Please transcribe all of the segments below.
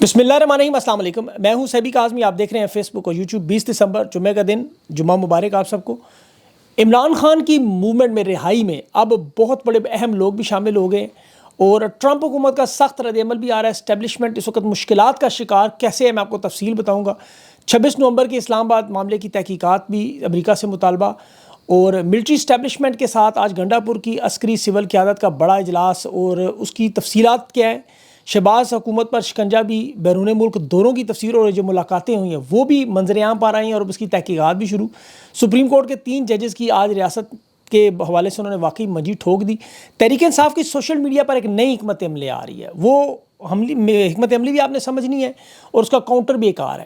بسم اللہ الرحمن الرحیم، السلام علیکم۔ میں ہوں سیبی کاظمی، آپ دیکھ رہے ہیں فیس بک اور یوٹیوب۔ 20 دسمبر جمعہ کا دن، جمعہ مبارک آپ سب کو۔ عمران خان کی موومنٹ میں رہائی میں اب بہت بڑے اہم لوگ بھی شامل ہو گئے اور ٹرمپ حکومت کا سخت رد عمل بھی آ رہا ہے۔ اسٹیبلشمنٹ اس وقت مشکلات کا شکار کیسے ہے، میں آپ کو تفصیل بتاؤں گا۔ 26 نومبر کے اسلام آباد معاملے کی تحقیقات بھی امریکہ سے مطالبہ، اور ملٹری اسٹیبلشمنٹ کے ساتھ آج گنڈا پور کی عسکری سول قیادت کا بڑا اجلاس اور اس کی تفصیلات کیا ہیں۔ شہباز حکومت پر شکنجہ بھی، بیرون ملک دوروں کی تفسیر اور جو ملاقاتیں ہوئی ہیں وہ بھی منظر عام پر آئی ہیں اور اس کی تحقیقات بھی شروع۔ سپریم کورٹ کے 3 ججز کی آج ریاست کے حوالے سے انہوں نے واقعی منجی ٹھوک دی۔ تحریک انصاف کی سوشل میڈیا پر ایک نئی حکمت عملی آ رہی ہے، وہ حکمت عملی بھی آپ نے سمجھنی ہے اور اس کا کاؤنٹر بھی ایک ہے۔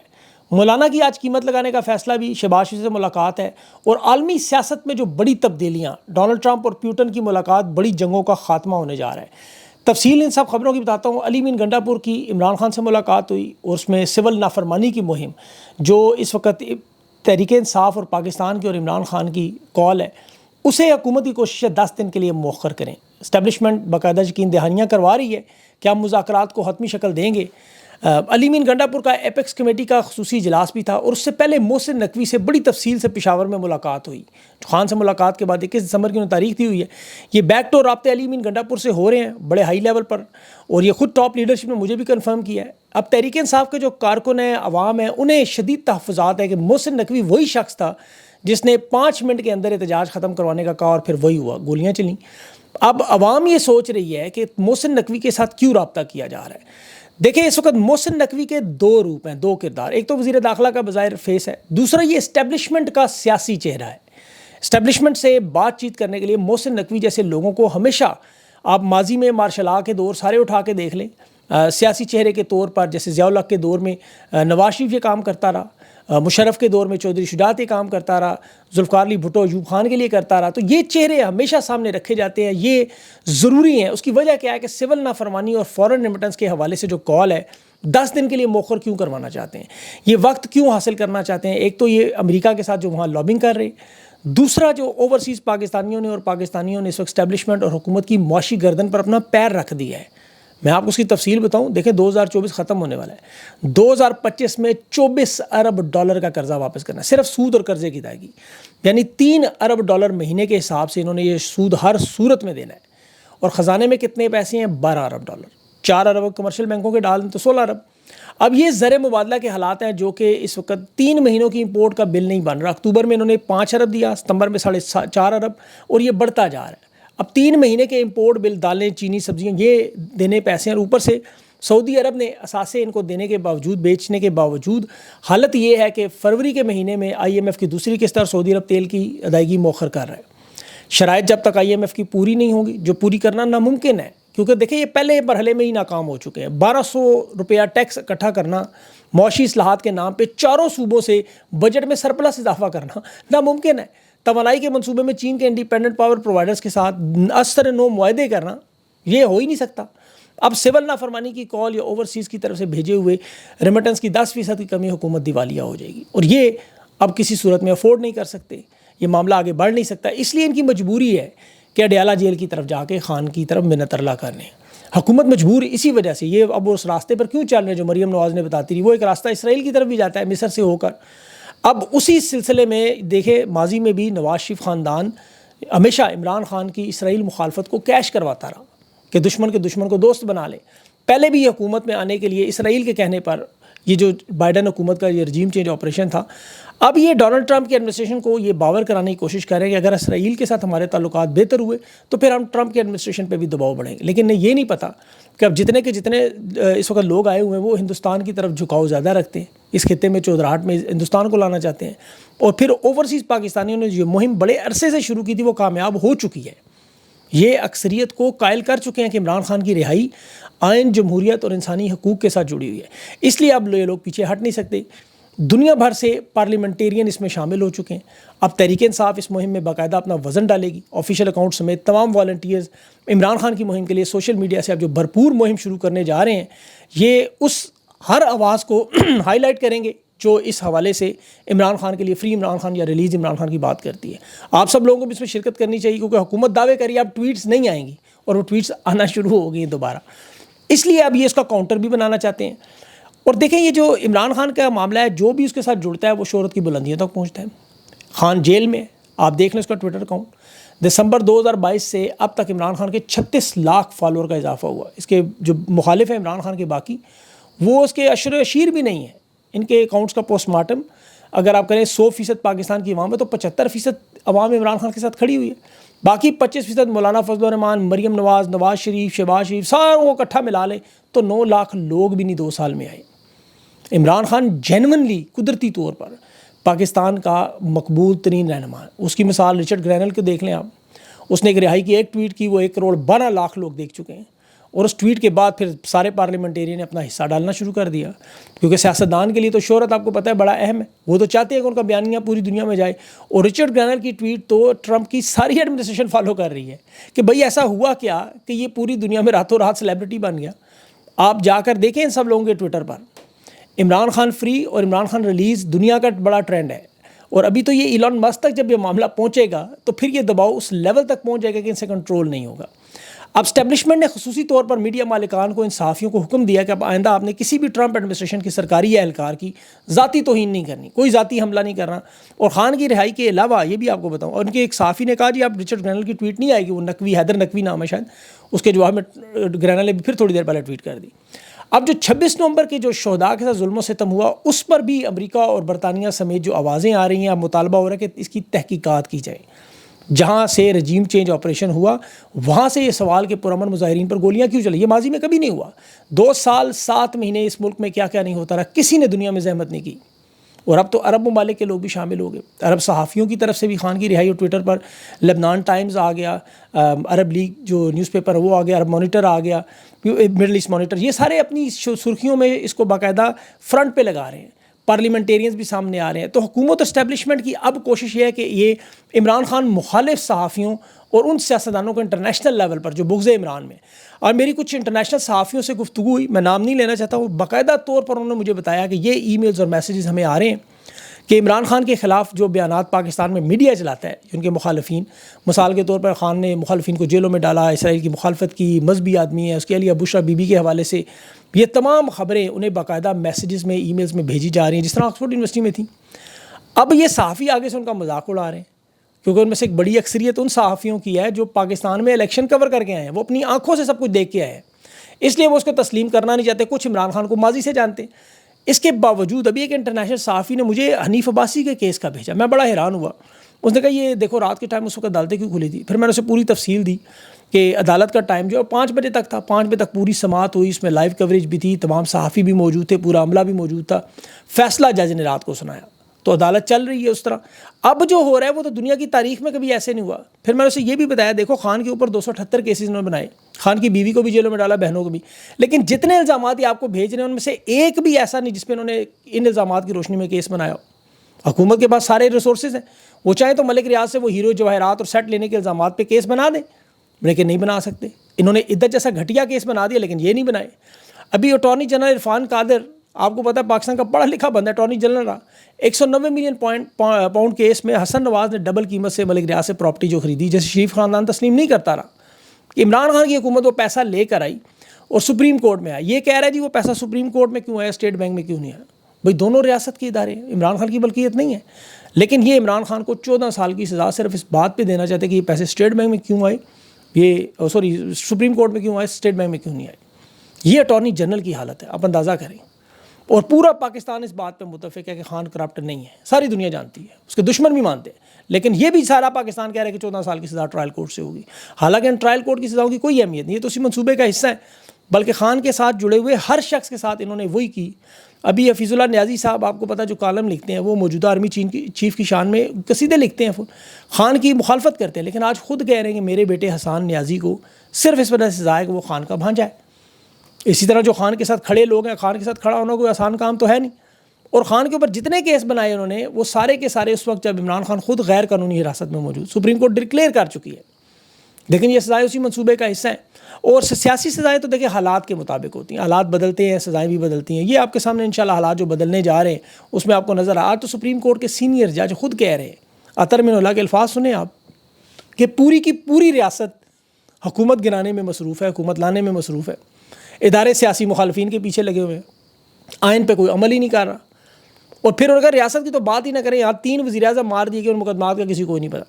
مولانا کی آج قیمت لگانے کا فیصلہ بھی، شہباز شریف سے ملاقات ہے، اور عالمی سیاست میں جو بڑی تبدیلیاں، ڈونلڈ ٹرمپ اور پیوٹن کی ملاقات، بڑی جنگوں کا خاتمہ ہونے جا رہا ہے۔ تفصیل ان سب خبروں کی بتاتا ہوں۔ علی مین گنڈا پور کی عمران خان سے ملاقات ہوئی اور اس میں سول نافرمانی کی مہم جو اس وقت تحریک انصاف اور پاکستان کی اور عمران خان کی کال ہے، اسے حکومت کی کوشش ہے 10 دن کے لیے مؤخر کریں۔ اسٹیبلشمنٹ باقاعدہ یقین دہانیاں کروا رہی ہے کہ ہم مذاکرات کو حتمی شکل دیں گے۔ علی مین گنڈا پور کا ایپیکس کمیٹی کا خصوصی اجلاس بھی تھا اور اس سے پہلے محسن نقوی سے بڑی تفصیل سے پشاور میں ملاقات ہوئی۔ خان سے ملاقات کے بعد 21 دسمبر کی انہوں نے تاریخ دی ہوئی ہے۔ یہ بیک ٹو رابطے علی مین گنڈا پور سے ہو رہے ہیں بڑے ہائی لیول پر، اور یہ خود ٹاپ لیڈرشپ نے مجھے بھی کنفرم کیا ہے۔ اب تحریک انصاف کے جو کارکن ہیں، عوام ہیں، انہیں شدید تحفظات ہے کہ محسن نقوی وہی شخص تھا جس نے 5 منٹ کے اندر احتجاج ختم کروانے کا کہا اور پھر وہی ہوا، گولیاں چلیں۔ اب عوام یہ سوچ رہی ہے کہ محسن نقوی کے ساتھ کیوں رابطہ کیا جا رہا ہے۔ دیکھیں، اس وقت محسن نقوی کے 2 روپ ہیں، 2 کردار۔ ایک تو وزیر داخلہ کا بظاہر فیس ہے، دوسرا یہ اسٹیبلشمنٹ کا سیاسی چہرہ ہے۔ اسٹیبلشمنٹ سے بات چیت کرنے کے لیے محسن نقوی جیسے لوگوں کو ہمیشہ، آپ ماضی میں مارشل لا کے دور سارے اٹھا کے دیکھ لیں، سیاسی چہرے کے طور پر جیسے ضیاء الحق کے دور میں نواز شریف یہ کام کرتا رہا، مشرف کے دور میں چودھری شجاعت یہ کام کرتا رہا، ذوالفقار علی بھٹو ایوب خان کے لیے کرتا رہا، تو یہ چہرے ہمیشہ سامنے رکھے جاتے ہیں، یہ ضروری ہیں۔ اس کی وجہ کیا ہے کہ سول نافرمانی اور فورن ریمیٹنس کے حوالے سے جو کال ہے 10 دن کے لیے مؤخر کیوں کروانا چاہتے ہیں، یہ وقت کیوں حاصل کرنا چاہتے ہیں۔ ایک تو یہ امریکہ کے ساتھ جو وہاں لابنگ کر رہے، دوسرا جو اوورسیز پاکستانیوں نے اور پاکستانیوں نے اس وقت اسٹیبلشمنٹ اور حکومت کی معاشی گردن پر اپنا پیر رکھ دیا ہے۔ میں آپ کو اس کی تفصیل بتاؤں۔ دیکھیں، 2024 ختم ہونے والا ہے، 2025 میں 24 ارب ڈالر کا قرضہ واپس کرنا ہے، صرف سود اور قرضے کی ادائیگی، یعنی 3 ارب ڈالر مہینے کے حساب سے انہوں نے یہ سود ہر صورت میں دینا ہے۔ اور خزانے میں کتنے پیسے ہیں؟ 12 ارب ڈالر، 4 ارب کمرشل بینکوں کے ڈال دیں تو 16 ارب۔ اب یہ زر مبادلہ کے حالات ہیں جو کہ اس وقت 3 مہینوں کی امپورٹ کا بل نہیں بن رہا۔ اکتوبر میں انہوں نے 5 ارب دیا، ستمبر میں 4.5 ارب، اور یہ بڑھتا جا رہا ہے۔ اب 3 مہینے کے امپورٹ بل، دالیں، چینی، سبزیاں، یہ دینے پیسے ہیں، اور اوپر سے سعودی عرب نے اثاثے ان کو دینے کے باوجود، بیچنے کے باوجود، حالت یہ ہے کہ فروری کے مہینے میں IMF کی دوسری قسط اور سعودی عرب تیل کی ادائیگی مؤخر کر رہا ہے۔ شرائط جب تک IMF کی پوری نہیں ہوگی، جو پوری کرنا ناممکن ہے، کیونکہ دیکھیں یہ پہلے مرحلے میں ہی ناکام ہو چکے ہیں۔ 1200 روپیہ ٹیکس اکٹھا کرنا، معاشی اصلاحات کے نام پہ 4 صوبوں سے بجٹ میں سرپلس اضافہ کرنا ناممکن ہے۔ توانائی کے منصوبے میں چین کے انڈیپینڈنٹ پاور پرووائڈرز کے ساتھ اثر نو معاہدے کرنا، یہ ہو ہی نہیں سکتا۔ اب سول نافرمانی کی کال یا اوورسیز کی طرف سے بھیجے ہوئے ریمیٹنس کی 10% کی کمی، حکومت دیوالیہ ہو جائے گی، اور یہ اب کسی صورت میں افورڈ نہیں کر سکتے، یہ معاملہ آگے بڑھ نہیں سکتا۔ اس لیے ان کی مجبوری ہے کہ اڈیالہ جیل کی طرف جا کے خان کی طرف منت ارلا کرنے۔ حکومت مجبور اسی وجہ سے، یہ اب اس راستے پر کیوں چل رہے ہیں جو مریم نواز نے بتاتی رہی، وہ ایک راستہ اسرائیل کی طرف بھی جاتا ہے مصر سے ہو کر۔ اب اسی سلسلے میں دیکھیں، ماضی میں بھی نواز شریف خاندان ہمیشہ عمران خان کی اسرائیل مخالفت کو کیش کرواتا رہا کہ دشمن کے دشمن کو دوست بنا لے۔ پہلے بھی حکومت میں آنے کے لیے اسرائیل کے کہنے پر یہ جو بائیڈن حکومت کا یہ رجیم چینج آپریشن تھا، اب یہ ڈونلڈ ٹرمپ کی ایڈمنسٹریشن کو یہ باور کرانے کی کوشش کر رہے ہیں کہ اگر اسرائیل کے ساتھ ہمارے تعلقات بہتر ہوئے تو پھر ہم ٹرمپ کی ایڈمنسٹریشن پہ بھی دباؤ بڑھیں گے۔ لیکن یہ نہیں پتہ کہ اب جتنے کے جتنے اس وقت لوگ آئے ہوئے ہیں وہ ہندوستان کی طرف جھکاؤ زیادہ رکھتے ہیں، اس خطے میں چودراہٹ میں ہندوستان کو لانا چاہتے ہیں، اور پھر اوورسیز پاکستانیوں نے جو مہم بڑے عرصے سے شروع کی تھی وہ کامیاب ہو چکی ہے۔ یہ اکثریت کو قائل کر چکے ہیں کہ عمران خان کی رہائی آئین، جمہوریت اور انسانی حقوق کے ساتھ جڑی ہوئی ہے، اس لیے اب یہ لوگ پیچھے ہٹ نہیں سکتے۔ دنیا بھر سے پارلیمنٹیرین اس میں شامل ہو چکے ہیں۔ اب تحریک انصاف اس مہم میں باقاعدہ اپنا وزن ڈالے گی، آفیشیل اکاؤنٹ سمیت تمام والنٹیئرز عمران خان کی مہم کے لیے سوشل میڈیا سے اب جو بھرپور مہم شروع کرنے جا رہے ہیں، یہ اس ہر آواز کو ہائی لائٹ کریں گے جو اس حوالے سے عمران خان کے لیے فری عمران خان یا ریلیز عمران خان کی بات کرتی ہے۔ آپ سب لوگوں کو بھی اس میں شرکت کرنی چاہیے، کیونکہ حکومت دعوے کری اب ٹویٹس نہیں آئیں گی، اور وہ ٹویٹس آنا شروع ہو گئی ہیں دوبارہ، اس لیے اب یہ اس کا کاؤنٹر بھی بنانا چاہتے ہیں۔ اور دیکھیں یہ جو عمران خان کا معاملہ ہے، جو بھی اس کے ساتھ جڑتا ہے وہ شہرت کی بلندیوں تک پہنچتا ہے. خان جیل میں، آپ دیکھ لیں اس کا ٹویٹر اکاؤنٹ، دسمبر 2022 سے اب تک عمران خان کے 36 لاکھ فالوور کا اضافہ ہوا. اس کے جو مخالف ہیں عمران خان کے باقی، وہ اس کے اشر و اشیر بھی نہیں ہیں. ان کے اکاؤنٹس کا پوسٹ مارٹم اگر آپ کریں 100% پاکستان کی عوام ہے تو 75% عوام عمران خان کے ساتھ کھڑی ہوئی ہے. باقی 25% مولانا فضل الرحمان، مریم نواز، نواز شریف، شہباز شریف، ساروں کو اکٹھا ملا لیں تو 9 لاکھ لوگ بھی نہیں 2 سال میں آئے. عمران خان جینونلی قدرتی طور پر پاکستان کا مقبول ترین رہنما ہے. اس کی مثال رچرڈ گرینل کو دیکھ لیں آپ. اس نے ایک رہائی کی ایک ٹویٹ کی، وہ 1.12 کروڑ لوگ دیکھ چکے ہیں. اور اس ٹویٹ کے بعد پھر سارے پارلیمنٹیرین نے اپنا حصہ ڈالنا شروع کر دیا، کیونکہ سیاستدان کے لیے تو شہرت آپ کو پتہ ہے بڑا اہم ہے. وہ تو چاہتے ہیں کہ ان کا بیانیہ پوری دنیا میں جائے. اور رچرڈ گرینل کی ٹویٹ تو ٹرمپ کی ساری ایڈمنسٹریشن فالو کر رہی ہے کہ بھئی ایسا ہوا کیا کہ یہ پوری دنیا میں راتوں رات سیلیبریٹی بن گیا. آپ جا کر دیکھیں ان سب لوگوں کے ٹویٹر پر عمران خان فری اور عمران خان ریلیز دنیا کا بڑا ٹرینڈ ہے. اور ابھی تو یہ ایلان مسک تک جب یہ معاملہ پہنچے گا تو پھر یہ دباؤ اس لیول تک پہنچ جائے گا کہ ان سے کنٹرول نہیں ہوگا. اب اسٹیبلشمنٹ نے خصوصی طور پر میڈیا مالکان کو، ان صحافیوں کو حکم دیا کہ اب آئندہ آپ نے کسی بھی ٹرمپ ایڈمنسٹریشن کی سرکاری یا اہلکار کی ذاتی توہین نہیں کرنی، کوئی ذاتی حملہ نہیں کرنا. اور خان کی رہائی کے علاوہ یہ بھی آپ کو بتاؤں، اور ان کے ایک صحافی نے کہا جی آپ رچرڈ گرینل کی ٹویٹ نہیں آئے گی، وہ نقوی، حیدر نقوی نام ہے شاید، اس کے جواب میں گرینل نے بھی پھر تھوڑی دیر پہلے ٹویٹ کر دی. اب جو 26 نومبر کے جو شہداء کے ساتھ ظلم و ستم ہوا، اس پر بھی امریکہ اور برطانیہ سمیت جو آوازیں آ رہی ہیں، اب مطالبہ ہو رہا ہے کہ اس کی تحقیقات کی جائے. جہاں سے رجیم چینج آپریشن ہوا وہاں سے یہ سوال کہ پرامن مظاہرین پر گولیاں کیوں چلی. یہ ماضی میں کبھی نہیں ہوا. 2 سال 7 مہینے اس ملک میں کیا کیا نہیں ہوتا رہا، کسی نے دنیا میں زحمت نہیں کی. اور اب تو عرب ممالک کے لوگ بھی شامل ہو گئے. عرب صحافیوں کی طرف سے بھی خان کی رہائی، اور ٹویٹر پر لبنان ٹائمز آ گیا، عرب لیگ جو نیوز پیپر وہ آ گیا، عرب مانیٹر آ گیا، مڈل ایسٹ مانیٹر، یہ سارے اپنی سرخیوں میں اس کو باقاعدہ فرنٹ پہ لگا رہے ہیں. پارلیمنٹیرینز بھی سامنے آ رہے ہیں. تو حکومت اور اسٹیبلشمنٹ کی اب کوشش یہ ہے کہ یہ عمران خان مخالف صحافیوں اور ان سیاستدانوں کو انٹرنیشنل لیول پر جو بغض عمران میں، اور میری کچھ انٹرنیشنل صحافیوں سے گفتگو ہوئی، میں نام نہیں لینا چاہتا ہوں، باقاعدہ طور پر انہوں نے مجھے بتایا کہ یہ ای میلز اور میسیجز ہمیں آ رہے ہیں کہ عمران خان کے خلاف جو بیانات پاکستان میں میڈیا چلاتا ہے، ان کے مخالفین، مثال کے طور پر خان نے مخالفین کو جیلوں میں ڈالا، اسرائیل کی مخالفت کی، مذہبی آدمی ہے، اس کے لیے بشرا بی بی کے حوالے سے، یہ تمام خبریں انہیں باقاعدہ میسیجز میں، ای میلز میں بھیجی جا رہی ہیں، جس طرح آکسفورڈ یونیورسٹی میں تھیں. اب یہ صحافی آگے سے ان کا مذاق اڑا رہے ہیں، کیونکہ ان میں سے ایک بڑی اکثریت ان صحافیوں کی ہے جو پاکستان میں الیکشن کور کر کے آئے ہیں، وہ اپنی آنکھوں سے سب کچھ دیکھ کے آئے ہیں، اس لیے وہ اس کو تسلیم کرنا نہیں چاہتے. کچھ عمران خان کو ماضی سے جانتے ہیں. اس کے باوجود ابھی ایک انٹرنیشنل صحافی نے مجھے حنیف عباسی کے کیس کا بھیجا، میں بڑا حیران ہوا. اس نے کہا یہ دیکھو رات کے ٹائم اس وقت عدالتیں کیوں کھلی تھی. پھر میں نے اسے پوری تفصیل دی کہ عدالت کا ٹائم جو ہے 5 بجے تک تھا، 5 بجے تک پوری سماعت ہوئی، اس میں لائیو کوریج بھی تھی، تمام صحافی بھی موجود تھے، پورا عملہ بھی موجود تھا. فیصلہ جج نے رات کو سنایا، تو عدالت چل رہی ہے اس طرح. اب جو ہو رہا ہے وہ تو دنیا کی تاریخ میں کبھی ایسے نہیں ہوا. پھر میں نے اسے یہ بھی بتایا دیکھو خان کے اوپر 278 کیسز انہوں نے بنائے، خان کی بیوی کو بھی جیلوں میں ڈالا، بہنوں کو بھی، لیکن جتنے الزامات یہ آپ کو بھیج رہے ہیں ان میں سے ایک بھی ایسا نہیں جس پہ انہوں نے ان الزامات کی روشنی میں کیس بنایا ہو. حکومت کے پاس سارے ریسورسز ہیں، وہ چاہیں تو ملک ریاض سے وہ ہیرو جواہرات اور سیٹ لینے کے الزامات پہ کیس بنا دیں، لیکن نہیں بنا سکتے. انہوں نے عدت جیسا گھٹیا کیس بنا دیا لیکن یہ نہیں بنائے. ابھی اٹارنی جنرل عرفان قادر، آپ کو پتہ ہے پاکستان کا پڑھا لکھا بندہ، اٹارنی جنرل رہا، 190 ملین پاؤنڈ کیس میں حسن نواز نے ڈبل قیمت سے ملک ریاض سے پراپرٹی جو خریدی، جیسے شریف خاندان تسلیم نہیں کرتا رہا کہ عمران خان کی حکومت وہ پیسہ لے کر آئی اور سپریم کورٹ میں آیا. یہ کہہ رہا ہے جی وہ پیسہ سپریم کورٹ میں کیوں آیا، اسٹیٹ بینک میں کیوں نہیں آیا. بھائی دونوں ریاست کے ادارے ہیں، عمران خان کی ملکیت نہیں ہے. لیکن یہ عمران خان کو 14 سال کی سزا صرف اس بات پہ دینا چاہتے کہ یہ پیسے اسٹیٹ بینک میں کیوں آئے، یہ سپریم کورٹ میں کیوں آئے، اسٹیٹ بینک میں کیوں نہیں آئے. یہ اٹارنی جنرل کی حالت ہے، آپ اندازہ کریں. اور پورا پاکستان اس بات پہ متفق ہے کہ خان کرپٹ نہیں ہے، ساری دنیا جانتی ہے، اس کے دشمن بھی مانتے ہیں. لیکن یہ بھی سارا پاکستان کہہ رہا ہے کہ 14 سال کی سزا ٹرائل کورٹ سے ہوگی. حالانکہ ان ٹرائل کورٹ کی سزاؤں کی کوئی اہمیت نہیں، یہ تو اسی منصوبے کا حصہ ہے. بلکہ خان کے ساتھ جڑے ہوئے ہر شخص کے ساتھ انہوں نے وہی کی. ابھی حفیظ اللہ نیازی صاحب آپ کو پتہ جو کالم لکھتے ہیں، وہ موجودہ آرمی چیف کی شان میں قصیدے لکھتے ہیں، خان کی مخالفت کرتے ہیں، لیکن آج خود کہہ رہے ہیں کہ میرے بیٹے حسان نیازی کو صرف اس وجہ سے سزا ہے کہ وہ خان کا بھانجا ہے. اسی طرح جو خان کے ساتھ کھڑے لوگ ہیں، خان کے ساتھ کھڑا ہونا کوئی آسان کام تو ہے نہیں. اور خان کے اوپر جتنے کیس بنائے انہوں نے، وہ سارے کے سارے اس وقت جب عمران خان خود غیر قانونی حراست میں موجود، سپریم کورٹ ڈکلیئر کر چکی ہے. لیکن یہ سزائیں اسی منصوبے کا حصہ ہیں. اور سیاسی سزائیں تو دیکھیں حالات کے مطابق ہوتی ہیں، حالات بدلتے ہیں، سزائیں بھی بدلتی ہیں. یہ آپ کے سامنے انشاءاللہ حالات جو بدلنے جا رہے ہیں اس میں آپ کو نظر آج تو سپریم کورٹ کے سینئر جج خود کہہ رہے ہیں، اطہر من اللہ کے الفاظ سنیں آپ، کہ پوری کی پوری ریاست حکومت گرانے میں مصروف ہے، حکومت لانے میں مصروف ہے. ادارے سیاسی مخالفین کے پیچھے لگے ہوئے ہیں. آئین پہ کوئی عمل ہی نہیں کر رہا. اور پھر اگر ریاست کی تو بات ہی نہ کریں, یہاں 3 وزیر اعظم مار دیے گئے, ان مقدمات کا کسی کو نہیں پتا.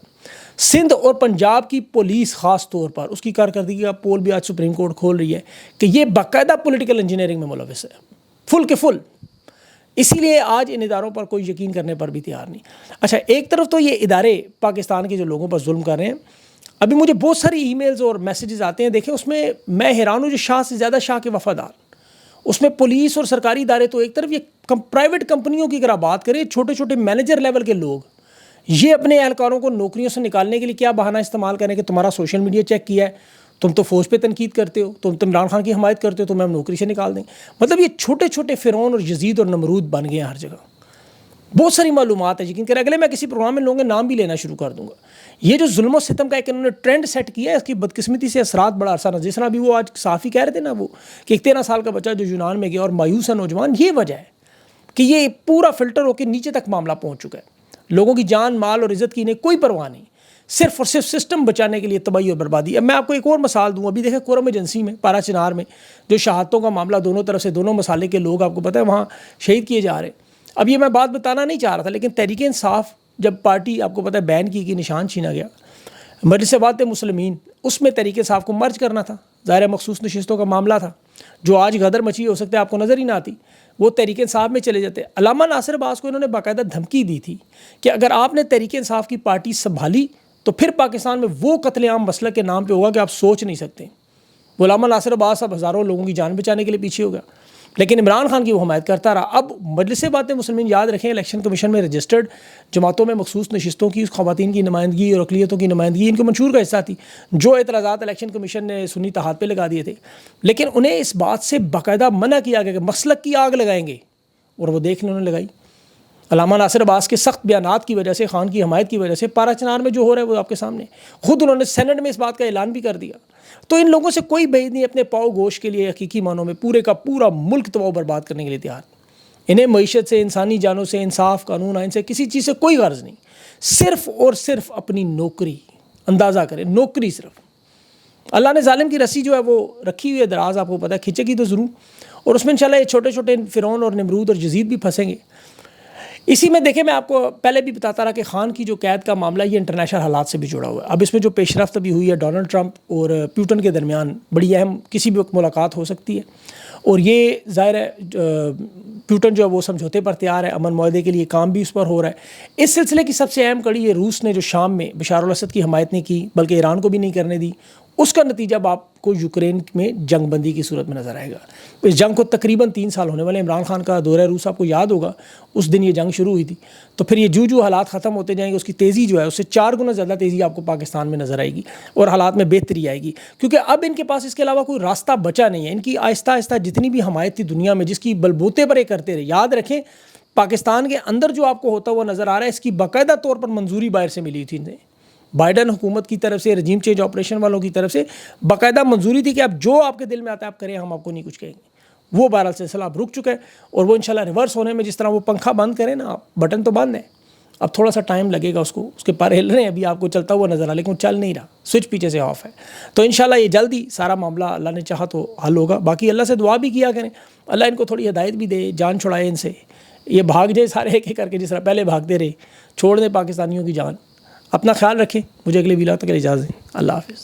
سندھ اور پنجاب کی پولیس خاص طور پر اس کی کارکردگی کا پول بھی آج سپریم کورٹ کھول رہی ہے کہ یہ باقاعدہ پولیٹیکل انجینئرنگ میں ملوث ہے, فل کے فل. اسی لیے آج ان اداروں پر کوئی یقین کرنے پر بھی تیار نہیں. اچھا, ایک طرف تو یہ ادارے پاکستان کے جو لوگوں پر ظلم کر رہے ہیں, ابھی مجھے بہت ساری ای میلز اور میسیجز آتے ہیں. دیکھیں اس میں حیران ہوں, جو شاہ سے زیادہ شاہ کے وفادار, اس میں پولیس اور سرکاری ادارے تو ایک طرف, یہ پرائیویٹ کمپنیوں کی اگر بات کریں, چھوٹے چھوٹے مینیجر لیول کے لوگ, یہ اپنے اہلکاروں کو نوکریوں سے نکالنے کے لیے کیا بہانہ استعمال کریں کہ تمہارا سوشل میڈیا چیک کیا ہے, تم تو فوج پہ تنقید کرتے ہو, تم عمران خان کی حمایت کرتے ہو, تو ہم نوکری سے نکال دیں. مطلب یہ چھوٹے چھوٹے فرعون اور یزید اور نمرود بن گئے ہیں ہر جگہ. بہت ساری معلومات ہے, یقین کریں اگلے میں کسی پروگرام میں لوگوں کے نام بھی لینا شروع کر دوں گا. یہ جو ظلم و ستم کا ایک انہوں نے ٹرینڈ سیٹ کیا ہے, اس کی بدقسمتی سے اثرات بڑا عرصہ نہ, جس طرح ابھی وہ آج صحافی کہہ رہے تھے نا, وہ کہ ایک 13 سال کا بچہ جو یونان میں گیا اور مایوس ہے نوجوان, یہ وجہ ہے کہ یہ پورا فلٹر ہو کے نیچے تک معاملہ پہنچ چکا ہے. لوگوں کی جان مال اور عزت کی انہیں کوئی پرواہ نہیں, صرف اور صرف سسٹم بچانے کے لیے تباہی اور بربادی. اب میں آپ کو ایک اور مثال دوں. ابھی دیکھیں کورم ایجنسی میں, پارا چنار میں, جو شہادتوں کا معاملہ, دونوں طرف سے دونوں مسالے کے لوگ آپ کو پتہ ہے وہاں شہید کیے جا رہے ہیں. اب یہ میں بات بتانا نہیں چاہ رہا تھا, لیکن تحریک انصاف جب پارٹی آپ کو پتہ ہے بین کی نشان چھینا گیا, مجلس وات مسلمین, اس میں تحریک انصاف کو مرج کرنا تھا. ظاہر مخصوص نشستوں کا معاملہ تھا, جو آج غدر مچی ہو سکتا ہے آپ کو نظر ہی نہ آتی, وہ تحریک انصاف میں چلے جاتے. علامہ ناصر عباس کو انہوں نے باقاعدہ دھمکی دی تھی کہ اگر آپ نے تحریک انصاف کی پارٹی سنبھالی تو پھر پاکستان میں وہ قتل عام مسلک کے نام پہ ہوگا کہ آپ سوچ نہیں سکتے. وہ علامہ ناصر عباس اب ہزاروں لوگوں کی جان بچانے کے لیے پیچھے ہو گیا, لیکن عمران خان کی وہ حمایت کرتا رہا. اب مجلس بات مسلمین, یاد رکھیں, الیکشن کمیشن میں رجسٹرڈ جماعتوں میں مخصوص نشستوں کی, خواتین کی نمائندگی اور اقلیتوں کی نمائندگی ان کے منشور کا حصہ تھی, جو اعتراضات الیکشن کمیشن نے سنی تحاد پہ لگا دیے تھے. لیکن انہیں اس بات سے باقاعدہ منع کیا گیا کہ مسلک کی آگ لگائیں گے, اور وہ دیکھ لیں انہوں نے لگائی. علامہ ناصر عباس کے سخت بیانات کی وجہ سے, خان کی حمایت کی وجہ سے پارا چنار میں جو ہو رہا ہے وہ آپ کے سامنے, خود انہوں نے سینٹ میں اس بات کا اعلان بھی کر دیا. تو ان لوگوں سے کوئی بعید نہیں اپنے پاؤ گوشت کے لیے حقیقی معنوں میں پورے کا پورا ملک تباہ و برباد کرنے کے لیے تیار. انہیں معیشت سے, انسانی جانوں سے, انصاف, قانون, آئین سے, کسی چیز سے کوئی غرض نہیں, صرف اور صرف اپنی نوکری. اندازہ کریں, نوکری صرف. اللہ نے ظالم کی رسی جو ہے وہ رکھی ہوئی ہے دراز, آپ کو پتہ ہے, کھینچے گی تو ضرور, اور اس میں انشاءاللہ یہ چھوٹے چھوٹے فرعون اور نمرود اور یزید بھی پھنسیں گے. اسی میں دیکھیں, میں آپ کو پہلے بھی بتاتا رہا کہ خان کی جو قید کا معاملہ, یہ انٹرنیشنل حالات سے بھی جڑا ہوا ہے. اب اس میں جو پیش رفت بھی ہوئی ہے ڈونلڈ ٹرمپ اور پیوٹن کے درمیان, بڑی اہم, کسی بھی وقت ملاقات ہو سکتی ہے. اور یہ ظاہر ہے پیوٹن جو ہے وہ سمجھوتے پر تیار ہے, امن معاہدے کے لیے کام بھی اس پر ہو رہا ہے. اس سلسلے کی سب سے اہم کڑی یہ روس نے جو شام میں بشار الاسد کی حمایت نہیں کی, بلکہ ایران کو بھی نہیں کرنے دی, اس کا نتیجہ اب آپ کو یوکرین میں جنگ بندی کی صورت میں نظر آئے گا. اس جنگ کو تقریباً 3 سال ہونے والے. عمران خان کا دورہ روس آپ کو یاد ہوگا, اس دن یہ جنگ شروع ہوئی تھی. تو پھر یہ جو حالات ختم ہوتے جائیں گے, اس کی تیزی جو ہے اس سے 4 گنا زیادہ تیزی آپ کو پاکستان میں نظر آئے گی, اور حالات میں بہتری آئے گی, کیونکہ اب ان کے پاس اس کے علاوہ کوئی راستہ بچا نہیں ہے. ان کی آہستہ آہستہ جتنی بھی حمایت تھی دنیا میں, جس کی بلبوتے پر یہ کرتے رہے, یاد رکھیں پاکستان کے اندر جو آپ کو ہوتا ہوا نظر آ رہا ہے, اس کی باقاعدہ طور پر منظوری باہر سے ملی تھی انہیں. بائیڈن حکومت کی طرف سے, رجیم چینج آپریشن والوں کی طرف سے باقاعدہ منظوری تھی کہ آپ جو آپ کے دل میں آتا ہے آپ کریں, ہم آپ کو نہیں کچھ کہیں گے. وہ بہرحال سلسلہ اب رک چکا ہے, اور وہ انشاءاللہ ریورس ہونے میں, جس طرح وہ پنکھا بند کریں نا, بٹن تو بند ہے, اب تھوڑا سا ٹائم لگے گا اس کو, اس کے پر ہل رہے ہیں ابھی آپ کو چلتا ہوا نظر آ, لیکن چل نہیں رہا, سوئچ پیچھے سے آف ہے. تو انشاءاللہ یہ جلدی سارا معاملہ اللہ نے چاہا تو حل ہوگا. باقی اللہ سے دعا بھی کیا کریں, اللہ ان کو تھوڑی ہدایت بھی دے, جان چھڑائے ان سے, یہ بھاگ جائے سارے ایک کر کے, جس طرح پہلے بھاگتے رہے, چھوڑ دیں پاکستانیوں کی جان. اپنا خیال رکھیں. مجھے اگلے ویلاگ تک اجازت دیں. اللہ حافظ.